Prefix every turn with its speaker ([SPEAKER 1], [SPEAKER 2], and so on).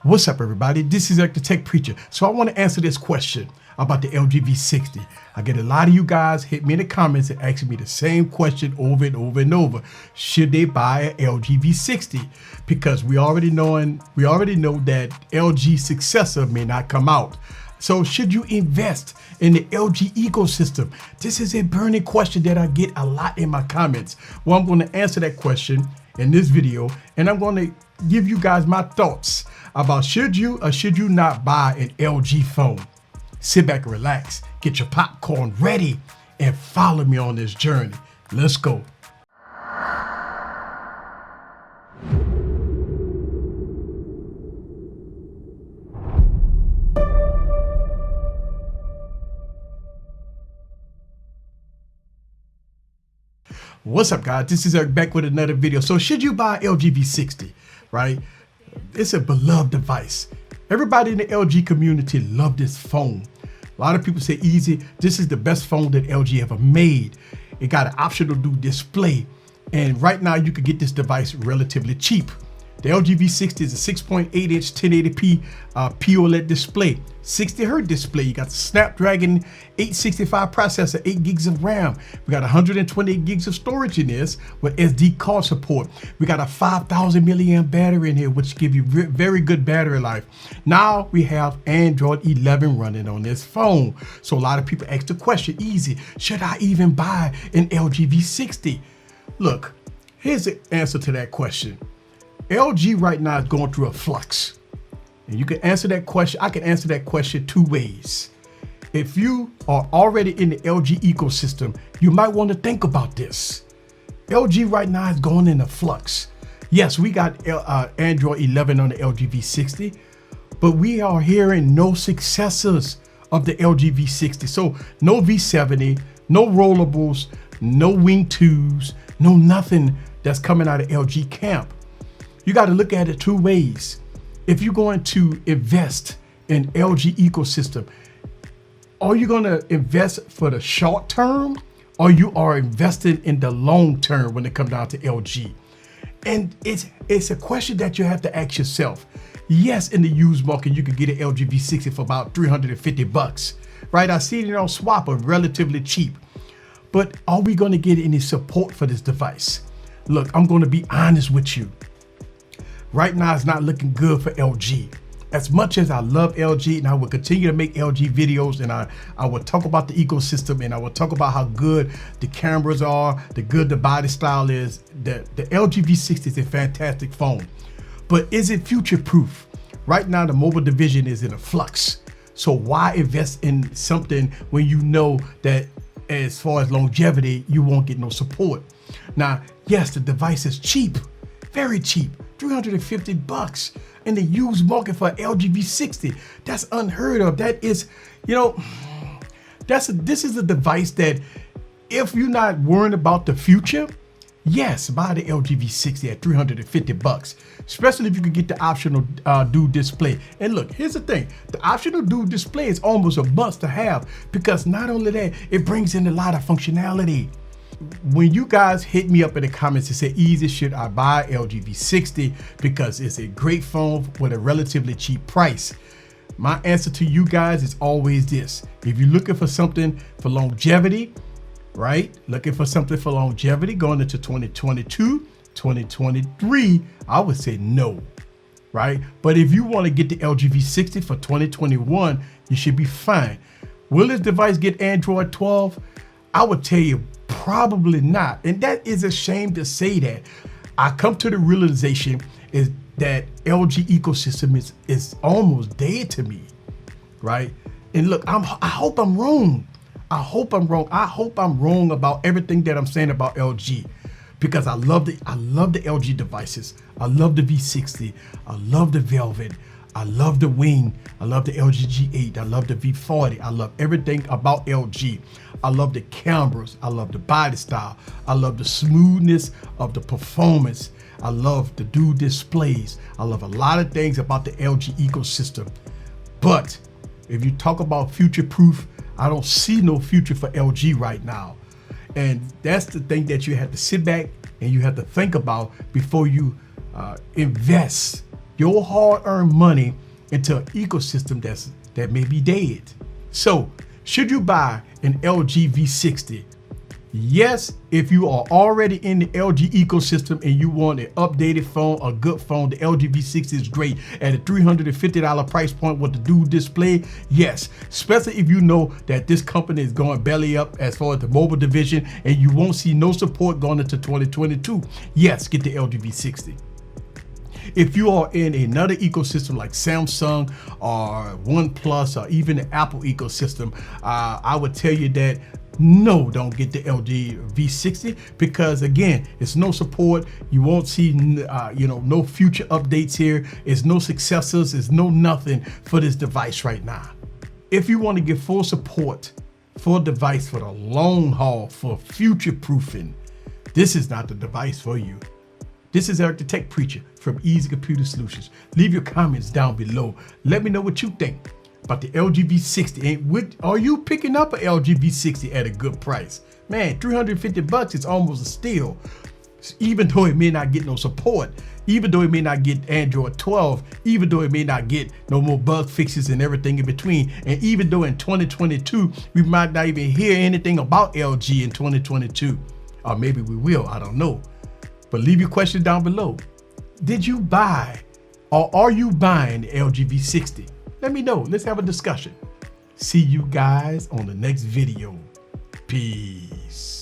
[SPEAKER 1] What's up, everybody? This is the Tech Preacher. So I want to answer this question about the LG V60. I get a lot of you guys hit me in the comments and asking me the same question over and over and over. Should they buy an LG V60? Because we already know that LG successor may not come out. So should you invest in the LG ecosystem? This is a burning question that I get a lot in my comments. Well, I'm going to answer that question in this video, and I'm going to give you guys my thoughts about should you or should you not buy an LG phone. Sit back and relax, get your popcorn ready, and follow me on this journey. Let's go. What's up, guys? This is Eric back with another video. So should you buy LG V60, right? It's a beloved device. Everybody in the LG community love this phone. A lot of people say, Easy, this is the best phone that LG ever made. It got an optional new display. And right now you could get this device relatively cheap. The LG V60 is a 6.8-inch 1080p POLED display, 60 Hz display. You got the Snapdragon 865 processor, 8 gigs of RAM. We got 128 gigs of storage in this with SD card support. We got a 5,000 milliamp battery in here, which give you very good battery life. Now we have Android 11 running on this phone. So a lot of people ask the question, Easy, should I even buy an LG V60? Look, here's the answer to that question. LG right now is going through a flux. And you can answer that question. I can answer that question two ways. If you are already in the LG ecosystem, you might want to think about this. LG right now is going in a flux. Yes, we got Android 11 on the LG V60, but we are hearing no successors of the LG V60. So no V70, no rollables, no Wing 2s, no nothing that's coming out of LG camp. You got to look at it two ways. If you're going to invest in LG ecosystem, are you going to invest for the short term, or you are investing in the long term when it comes down to LG? And it's a question that you have to ask yourself. Yes, in the used market, you could get an LG V60 for about $350, right? I see it on Swapper, relatively cheap. But are we going to get any support for this device? Look, I'm going to be honest with you. Right now, it's not looking good for LG. As much as I love LG, and I will continue to make LG videos, and I will talk about the ecosystem, and I will talk about how good the cameras are, the body style is. The LG V60 is a fantastic phone. But is it future-proof? Right now, the mobile division is in a flux. So why invest in something when you know that as far as longevity, you won't get no support? Now, yes, the device is cheap, very cheap. $350 in the used market for LG V60. That's unheard of. That is, this is a device that if you're not worrying about the future, yes, buy the LG V60 at $350, especially if you can get the optional dual display. And look, here's the thing. The optional dual display is almost a must to have because not only that, it brings in a lot of functionality. When you guys hit me up in the comments and say, Easy, should I buy LG V60 because it's a great phone with a relatively cheap price? My answer to you guys is always this. If you're looking for something for longevity, right? Looking for something for longevity going into 2022, 2023, I would say no, right? But if you want to get the LG V60 for 2021, you should be fine. Will this device get Android 12? I would tell you, probably not. And that is a shame to say that. I come to the realization is that LG ecosystem is almost dead to me, right? And look, I hope I'm wrong. I hope I'm wrong. I hope I'm wrong about everything that I'm saying about LG because I love the LG devices. I love the V60. I love the Velvet. I love the Wing. I love the LG G8. I love the V40. I love everything about LG. I love the cameras. I love the body style. I love the smoothness of the performance. I love the dual displays. I love a lot of things about the LG ecosystem. But if you talk about future proof, I don't see no future for LG right now. And that's the thing that you have to sit back and you have to think about before you invest your hard-earned money into an ecosystem that may be dead. So, should you buy an LG V60? Yes, if you are already in the LG ecosystem and you want an updated phone, a good phone, the LG V60 is great at a $350 price point with the dual display. Yes, especially if you know that this company is going belly up as far as the mobile division and you won't see no support going into 2022. Yes, get the LG V60. If you are in another ecosystem like Samsung or OnePlus or even the Apple ecosystem, I would tell you that no, don't get the LG V60 because again, it's no support. You won't see, no future updates here. It's no successors. It's no nothing for this device right now. If you want to get full support for a device for the long haul, for future proofing, this is not the device for you. This is Eric the Tech Preacher from Easy Computer Solutions. Leave your comments down below. Let me know what you think about the LG V60. Are you picking up an LG V60 at a good price? Man, $350 is almost a steal. Even though it may not get no support, even though it may not get Android 12, even though it may not get no more bug fixes and everything in between, and even though in 2022, we might not even hear anything about LG in 2022, or maybe we will, I don't know. But leave your questions down below. Did you buy or are you buying the LG V60? Let me know. Let's have a discussion. See you guys on the next video. Peace.